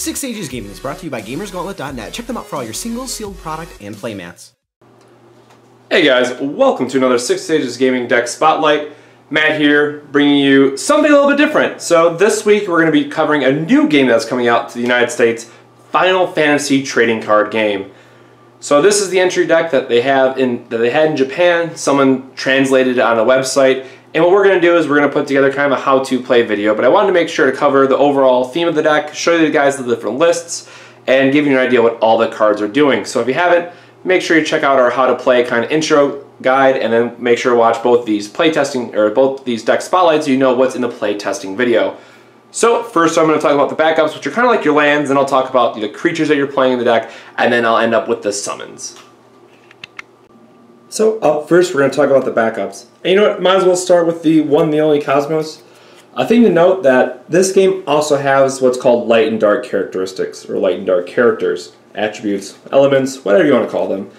Six Stages Gaming is brought to you by GamersGauntlet.net. Check them out for all your single, sealed product, and playmats. Hey guys, welcome to another Six Stages Gaming Deck Spotlight. Matt here, bringing you something a little bit different. So this week we're going to be covering a new game that's coming out to the United States, Final Fantasy trading card game. So this is the entry deck that they had in Japan. Someone translated it on a website. And what we're going to do is we're going to put together kind of a how-to play video, but I wanted to make sure to cover the overall theme of the deck, show you guys the different lists, and give you an idea what all the cards are doing. So if you haven't, make sure you check out our how to play kind of intro guide, and then make sure to watch both these play testing or both these deck spotlights so you know what's in the play testing video. So first I'm going to talk about the backups, which are kind of like your lands, and I'll talk about the creatures that you're playing in the deck, and then I'll end up with the summons. So up first we're going to talk about the backups. And you know what, might as well start with the one, the only Cosmos. A thing to note that this game also has what's called light and dark characteristics, or light and dark characters, attributes, elements, whatever you want to call them.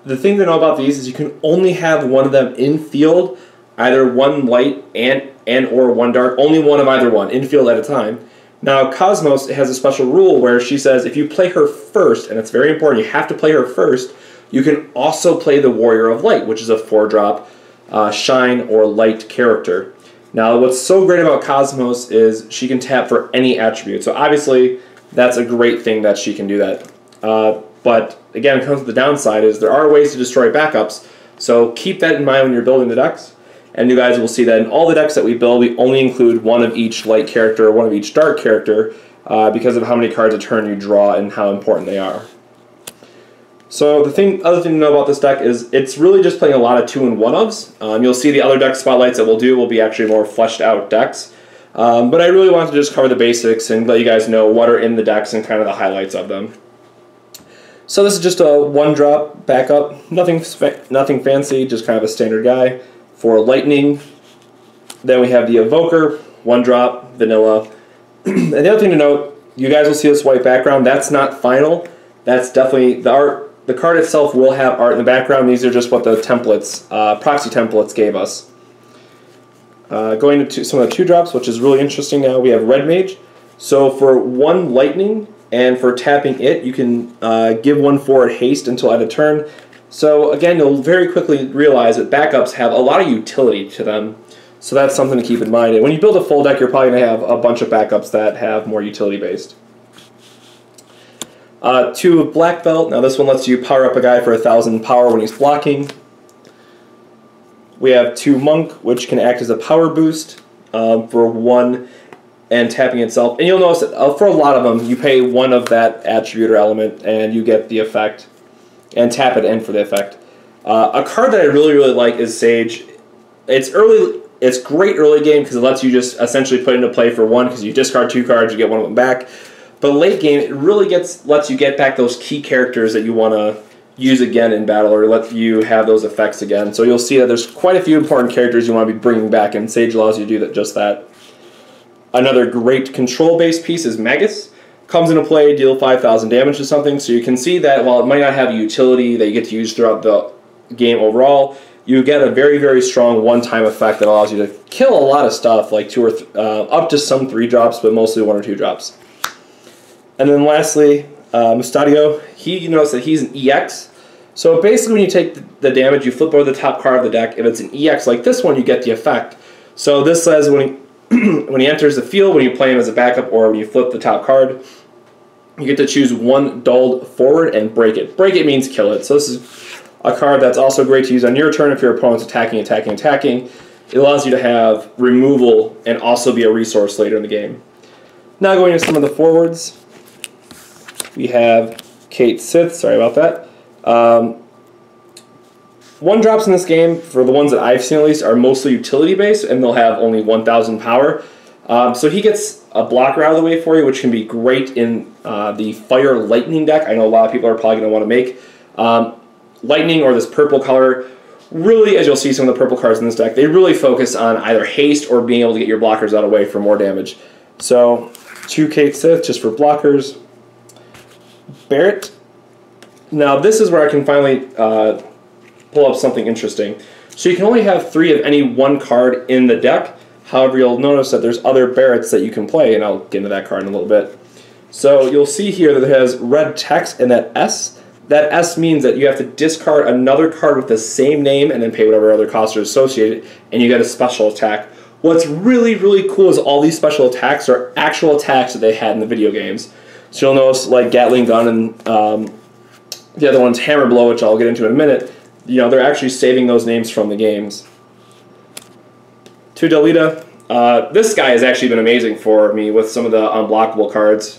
The thing to know about these is you can only have one of them in field, either one light and or one dark, only one of either one, in field at a time. Now Cosmos has a special rule where she says if you play her first, and it's very important, you have to play her first, you can also play the Warrior of Light, which is a 4-drop shine or light character. Now what's so great about Cosmos is she can tap for any attribute, so obviously that's a great thing that she can do that. But again, it comes with the downside is there are ways to destroy backups, so keep that in mind when you're building the decks. And you guys will see that in all the decks that we build, we only include one of each light character, one of each dark character, because of how many cards a turn you draw and how important they are. So the other thing to know about this deck is it's really just playing a lot of 2 and 1-ofs. You'll see the other deck spotlights that we'll do will be actually more fleshed out decks. But I really wanted to just cover the basics and let you guys know what are in the decks and kind of the highlights of them. So this is just a 1-drop backup, nothing fancy, just kind of a standard guy. For Lightning, then we have the Evoker, 1-drop, vanilla. And the other thing to note, you guys will see this white background, that's not final, that's definitely the art. The card itself will have art in the background. These are just what the templates, proxy templates gave us. Going into some of the 2-drops, which is really interesting now, we have Red Mage. So for 1 Lightning, and for tapping it, you can give 1 forward haste until end of turn. So again, you'll very quickly realize that backups have a lot of utility to them. So that's something to keep in mind. And when you build a full deck, you're probably going to have a bunch of backups that have more utility based. 2 Black Belt. Now this one lets you power up a guy for 1,000 power when he's blocking. We have 2 Monk, which can act as a power boost for 1 and tapping itself. And you'll notice that for a lot of them, you pay 1 of that attribute or element and you get the effect. And tap it in for the effect. A card that I really like is Sage. It's great early game because it lets you just essentially put into play for 1 because you discard 2 cards, you get 1 of them back. But late game, it really lets you get back those key characters that you want to use again in battle or let you have those effects again. So you'll see that there's quite a few important characters you want to be bringing back, and Sage allows you to do just that. Another great control-based piece is Magus. Comes into play, deal 5,000 damage to something, so you can see that while it might not have a utility that you get to use throughout the game overall, you get a very strong one-time effect that allows you to kill a lot of stuff, like 2 or up to some 3-drops, but mostly 1 or 2 drops. And then lastly, Mustadio, you notice that he's an EX. So basically when you take the damage, you flip over the top card of the deck. If it's an EX like this one, you get the effect. So this says when he enters the field, when you play him as a backup or when you flip the top card, you get to choose 1 dulled forward and break it. Break it means kill it. So this is a card that's also great to use on your turn if your opponent's attacking. It allows you to have removal and also be a resource later in the game. Now going into some of the forwards. We have Kate Sith, sorry about that. 1-drops in this game, for the ones that I've seen at least, are mostly utility based and they'll have only 1,000 power. So he gets a blocker out of the way for you, which can be great in the Fire Lightning deck. I know a lot of people are probably going to want to make. Lightning or this purple color, really, as you'll see some of the purple cards in this deck, they really focus on either haste or being able to get your blockers out of the way for more damage. So 2 Kate Sith just for blockers. Barrett. Now this is where I can finally pull up something interesting. So you can only have 3 of any 1 card in the deck. However, you'll notice that there's other Barretts that you can play, and I'll get into that card in a little bit. So you'll see here that it has red text and that S. That S means that you have to discard another card with the same name and then pay whatever other costs are associated, and you get a special attack. What's really, really cool is all these special attacks are actual attacks that they had in the video games. So you'll notice, like Gatling Gun and the other one's Hammer Blow, which I'll get into in a minute, you know, they're actually saving those names from the games. To Delita, this guy has actually been amazing for me with some of the unblockable cards.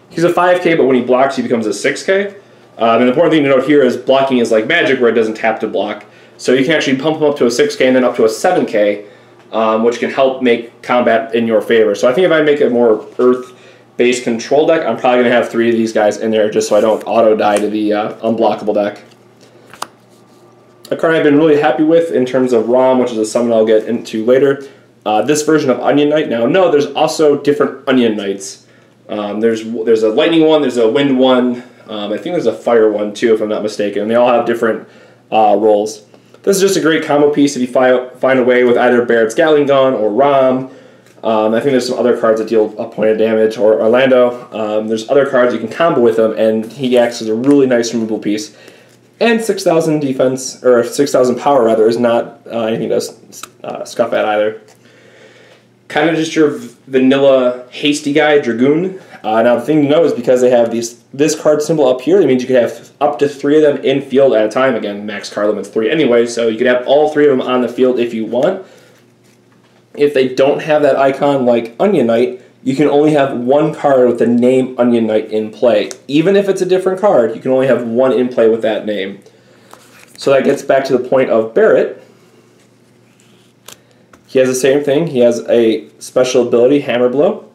He's a 5K, but when he blocks, he becomes a 6K. And the important thing to note here is blocking is like Magic, where it doesn't tap to block. So you can actually pump him up to a 6K and then up to a 7K, which can help make combat in your favor. So I think if I make a more Earth-based control deck, I'm probably going to have 3 of these guys in there just so I don't auto-die to the unblockable deck. A card I've been really happy with in terms of ROM, which is a summon I'll get into later. This version of Onion Knight. Now, no, there's also different Onion Knights. There's a lightning one, there's a wind one, I think there's a fire one too, if I'm not mistaken. And they all have different roles. This is just a great combo piece if you find a way with either Barrett's Gatling Gun or Rom. I think there's some other cards that deal a point of damage, or Orlando. There's other cards you can combo with him, and he acts as a really nice removable piece. And 6,000 defense, or 6,000 power rather, is not anything to scuff at either. Kind of just your vanilla hasty guy, Dragoon. Now the thing to know is because they have this card symbol up here, that means you could have up to 3 of them in field at a time. Again, max card limit's 3 anyway, so you could have all 3 of them on the field if you want. If they don't have that icon like Onion Knight, you can only have 1 card with the name Onion Knight in play. Even if it's a different card, you can only have 1 in play with that name. So that gets back to the point of Barrett. He has the same thing. He has a special ability, Hammer Blow,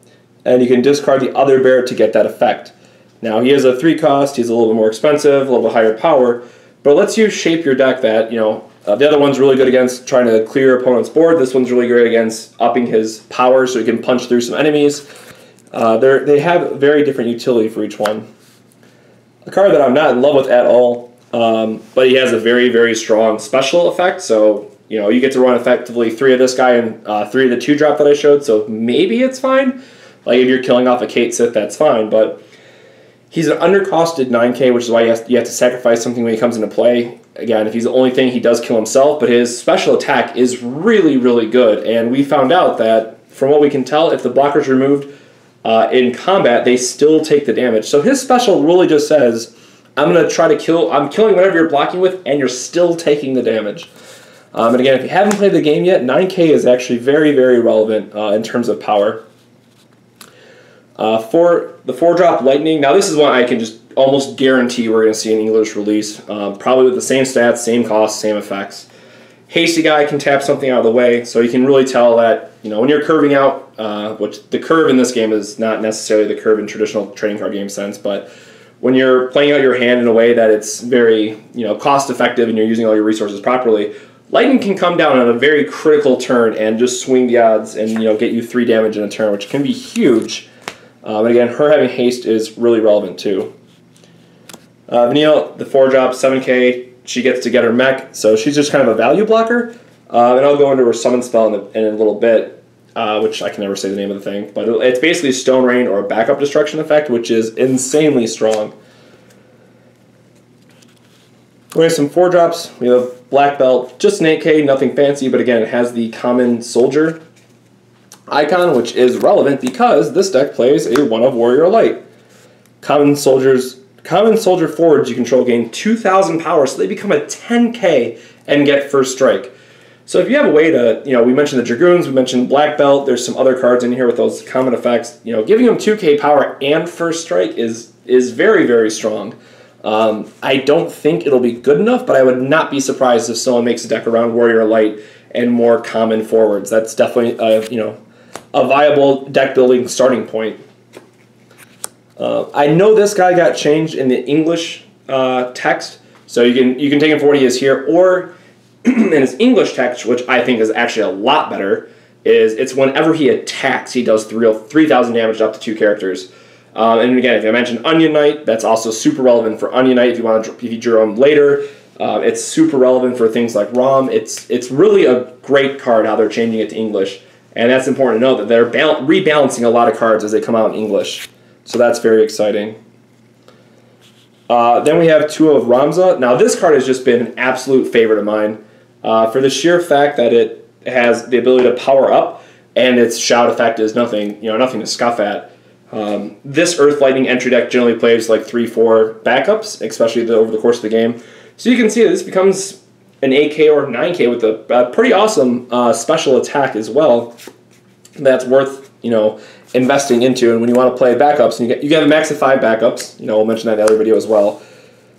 and you can discard the other Barrett to get that effect. Now, he has a 3 cost, he's a little bit more expensive, a little bit higher power, but it lets you shape your deck that, you know, the other one's really good against trying to clear your opponent's board. This one's really great against upping his power so he can punch through some enemies. They have very different utility for each one. A card that I'm not in love with at all, but he has a very, very strong special effect, so you know, you get to run effectively 3 of this guy and 3 of the 2-drop that I showed, so maybe it's fine. Like if you're killing off a Kate Sith, that's fine, but he's an undercosted 9K, which is why you have to sacrifice something when he comes into play. Again, if he's the only thing, he does kill himself, but his special attack is really, really good, and we found out that, from what we can tell, if the blocker's removed in combat, they still take the damage. So his special really just says, I'm going to try to kill, I'm killing whatever you're blocking with, and you're still taking the damage. And again, if you haven't played the game yet, 9K is actually very, very relevant in terms of power. For the 4-drop Lightning, now this is one I can just almost guarantee we're going to see an English release. Probably with the same stats, same costs, same effects. Hasty guy can tap something out of the way, so you can really tell that, you know, when you're curving out, which the curve in this game is not necessarily the curve in traditional trading card game sense, but when you're playing out your hand in a way that it's very, you know, cost effective and you're using all your resources properly, Lightning can come down on a very critical turn and just swing the odds and, you know, get you 3 damage in a turn, which can be huge. And again, her having haste is really relevant too. Vanille, the 4-drop, 7K, she gets to get her mech, so she's just kind of a value blocker. And I'll go into her summon spell in a little bit, which I can never say the name of the thing, but it's basically Stone Rain or a backup destruction effect, which is insanely strong. We have some 4-drops. We have Black Belt, just an 8K, nothing fancy, but again, it has the Common Soldier icon, which is relevant because this deck plays a 1 of Warrior Light. Common Soldier forwards you control gain 2,000 power, so they become a 10K and get First Strike. So if you have a way to, you know, we mentioned the Dragoons, we mentioned Black Belt, there's some other cards in here with those common effects, you know, giving them 2K power and First Strike is very, very strong. I don't think it'll be good enough, but I would not be surprised if someone makes a deck around Warrior Light and more common forwards. That's definitely you know, a viable deck building starting point. I know this guy got changed in the English text, so you can take him for what he is here, or in his English text, which I think is actually a lot better, is it's whenever he attacks, he does 3,000 damage to up to 2 characters. And again, if I mentioned Onion Knight, that's also super relevant for Onion Knight if you drew him later. It's super relevant for things like ROM. It's really a great card how they're changing it to English. And that's important to know that they're rebalancing a lot of cards as they come out in English. So that's very exciting. Then we have 2 of Ramza. Now this card has just been an absolute favorite of mine for the sheer fact that it has the ability to power up, and its shout effect is nothing to scoff at. This Earth Lightning entry deck generally plays like 3-4 backups, especially over the course of the game. So you can see that this becomes an 8K or 9K with a pretty awesome special attack as well. That's worth investing into. And when you want to play backups, and you get a max of 5 backups. We'll mention that in the other video as well.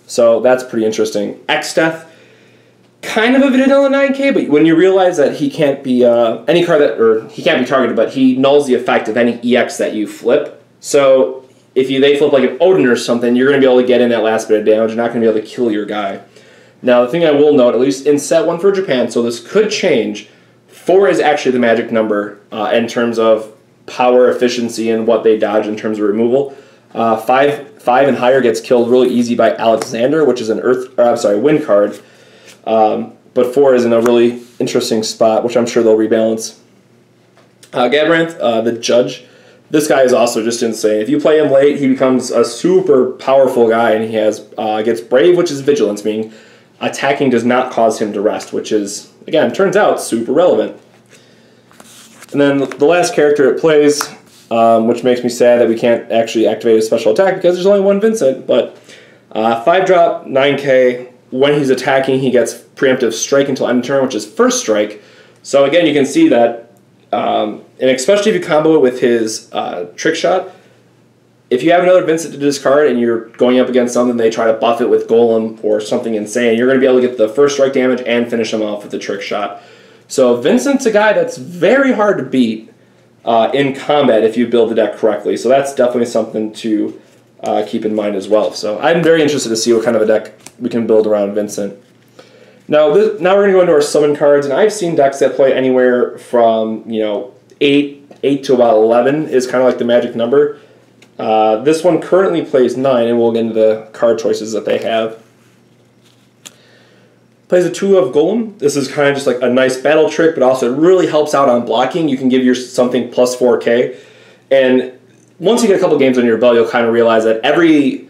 So that's pretty interesting. X-Death, kind of a vanilla 9K, but when you realize that he can't be any card that, or he can't be targeted, but he nulls the effect of any EX that you flip. So if they flip like an Odin or something, you're going to be able to get in that last bit of damage. You're not going to be able to kill your guy. Now the thing I will note, at least in set 1 for Japan, so this could change. 4 is actually the magic number in terms of power, efficiency, and what they dodge in terms of removal. 5 and higher gets killed really easy by Alexander, which is an wind card. But 4 is in a really interesting spot, which I'm sure they'll rebalance. Gabranth, the Judge. This guy is also just insane. If you play him late, he becomes a super powerful guy, and he has gets Brave, which is Vigilance, meaning attacking does not cause him to rest, which is, again, turns out super relevant. And then the last character it plays, which makes me sad that we can't actually activate his special attack because there's only 1 Vincent, but 5-drop, 9K. When he's attacking, he gets preemptive strike until end of turn, which is first strike. So again, you can see that, and especially if you combo it with his trick shot, if you have another Vincent to discard and you're going up against something, they try to buff it with Golem or something insane, you're going to be able to get the first strike damage and finish him off with the trick shot. So Vincent's a guy that's very hard to beat in combat if you build the deck correctly. So that's definitely something to keep in mind as well. So I'm very interested to see what kind of a deck we can build around Vincent. Now we're going to go into our summon cards, and I've seen decks that play anywhere from 8 to about 11 is kind of like the magic number. This one currently plays 9, and we'll get into the card choices that they have. Plays a 2 of Golem. This is kind of just like a nice battle trick, but also it really helps out on blocking. You can give your something plus 4K, and once you get a couple games on your belt, you'll kind of realize that every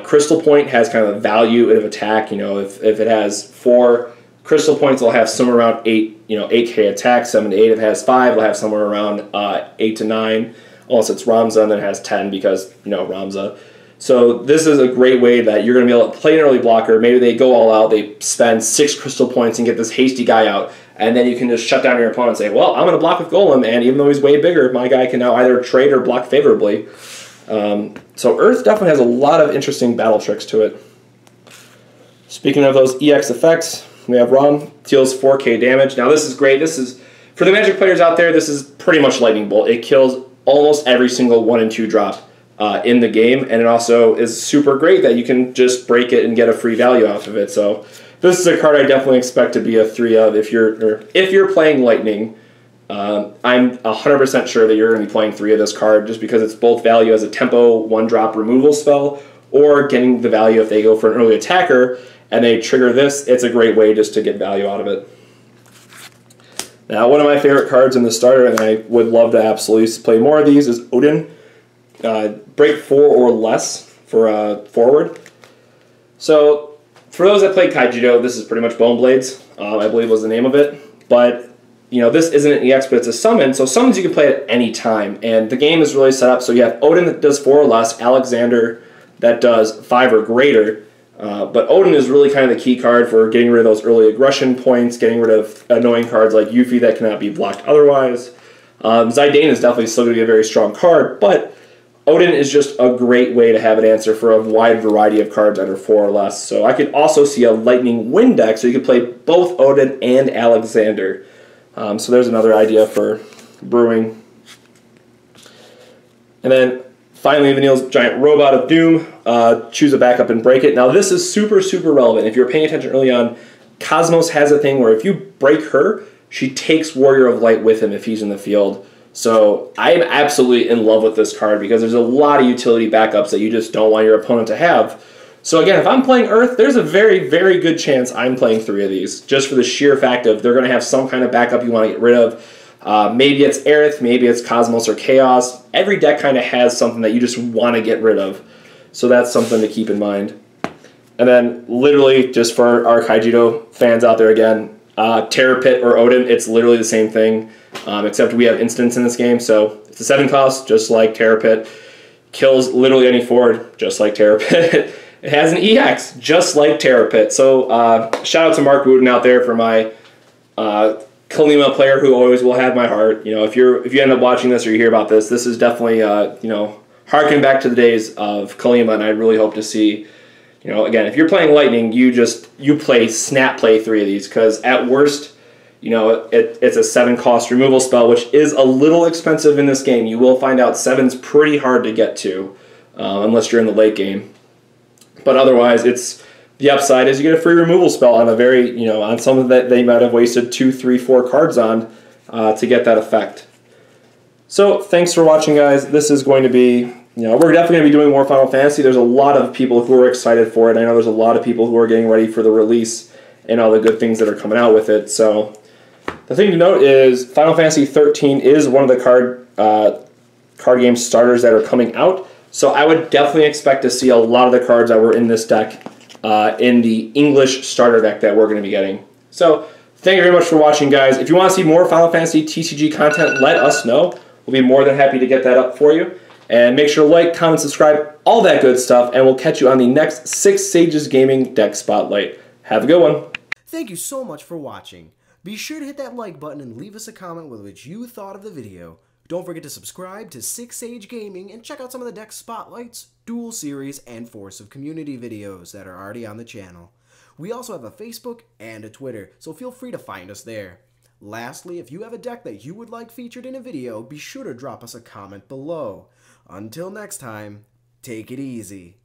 crystal point has kind of a value of attack. If it has 4 crystal points, it'll have somewhere around 8K attack. 7 to 8. If it has 5, it'll have somewhere around 8 to 9. Unless it's Ramza, and then it has 10 because Ramza. So this is a great way that you're going to be able to play an early blocker. Maybe they go all out, they spend 6 crystal points and get this hasty guy out, and then you can just shut down your opponent and say, well, I'm going to block with Golem, and even though he's way bigger, my guy can now either trade or block favorably. So Earth definitely has a lot of interesting battle tricks to it. Speaking of those EX effects, we have Ram, deals 4K damage. Now this is great. This is, for the Magic players out there, this is pretty much Lightning Bolt. It kills almost every single 1 and 2 drop in the game, and it also is super great that you can just break it and get a free value off of it. So this is a card I definitely expect to be a 3 of if you're playing Lightning. I'm 100% sure that you're going to be playing 3 of this card just because it's both value as a tempo 1-drop removal spell or getting the value if they go for an early attacker and they trigger this. It's a great way just to get value out of it. Now, one of my favorite cards in the starter, and I would love to absolutely play more of these, is Odin. Break 4 or less for forward. So, for those that play Kaijudo, this is pretty much Bone Blades, I believe was the name of it. But, this isn't an EX, but it's a summon. So summons you can play at any time. And the game is really set up so you have Odin that does 4 or less, Alexander that does 5 or greater. But Odin is really kind of the key card for getting rid of those early aggression points, getting rid of annoying cards like Yuffie that cannot be blocked otherwise. Zidane is definitely still going to be a very strong card, but Odin is just a great way to have an answer for a wide variety of cards that are 4 or less. So I could also see a Lightning Wind deck, so you could play both Odin and Alexander. So there's another idea for brewing. And then finally, Vanille's Giant Robot of Doom. Choose a backup and break it. Now this is super, super relevant. If you're paying attention early on, Cosmos has a thing where if you break her, she takes Warrior of Light with him if he's in the field. So I'm absolutely in love with this card because there's a lot of utility backups that you just don't want your opponent to have. So again, if I'm playing Earth, there's a very, very good chance I'm playing 3 of these just for the sheer fact of they're going to have some kind of backup you want to get rid of. Maybe it's Aerith, maybe it's Cosmos or Chaos. Every deck kind of has something that you just want to get rid of. So that's something to keep in mind. And then literally, just for our Kaijudo fans out there again, Terror Pit or Odin, it's literally the same thing, except we have instants in this game. So it's a 7 cost, just like Terror Pit. Kills literally any forward, just like Terror Pit. It has an EX, just like Terror Pit. So shout out to Mark Wooten out there for my Kalima player who always will have my heart. You know, if you end up watching this or you hear about this, this is definitely you know, harkening back to the days of Kalima, and I really hope to see. You know, again, if you're playing Lightning, you snap play 3 of these, because at worst, you know, it's a 7 cost removal spell, which is a little expensive in this game. You will find out 7's pretty hard to get to, unless you're in the late game. But otherwise, the upside is you get a free removal spell on a very, you know, on something that they might have wasted 2, 3, 4 cards on to get that effect. So thanks for watching, guys. This is going to be, you know, we're definitely going to be doing more Final Fantasy. There's a lot of people who are excited for it. I know there's a lot of people who are getting ready for the release and all the good things that are coming out with it. So the thing to note is Final Fantasy 13 is one of the card game starters that are coming out. So I would definitely expect to see a lot of the cards that were in this deck in the English starter deck that we're going to be getting. So thank you very much for watching, guys. If you want to see more Final Fantasy TCG content, let us know. We'll be more than happy to get that up for you. And make sure to like, comment, subscribe, all that good stuff, and we'll catch you on the next 6 Sages Gaming Deck Spotlight. Have a good one. Thank you so much for watching. Be sure to hit that like button and leave us a comment with what you thought of the video. Don't forget to subscribe to 6 Sage Gaming and check out some of the deck spotlights, duel series, and Force of Community videos that are already on the channel. We also have a Facebook and a Twitter, so feel free to find us there. Lastly, if you have a deck that you would like featured in a video, be sure to drop us a comment below. Until next time, take it easy.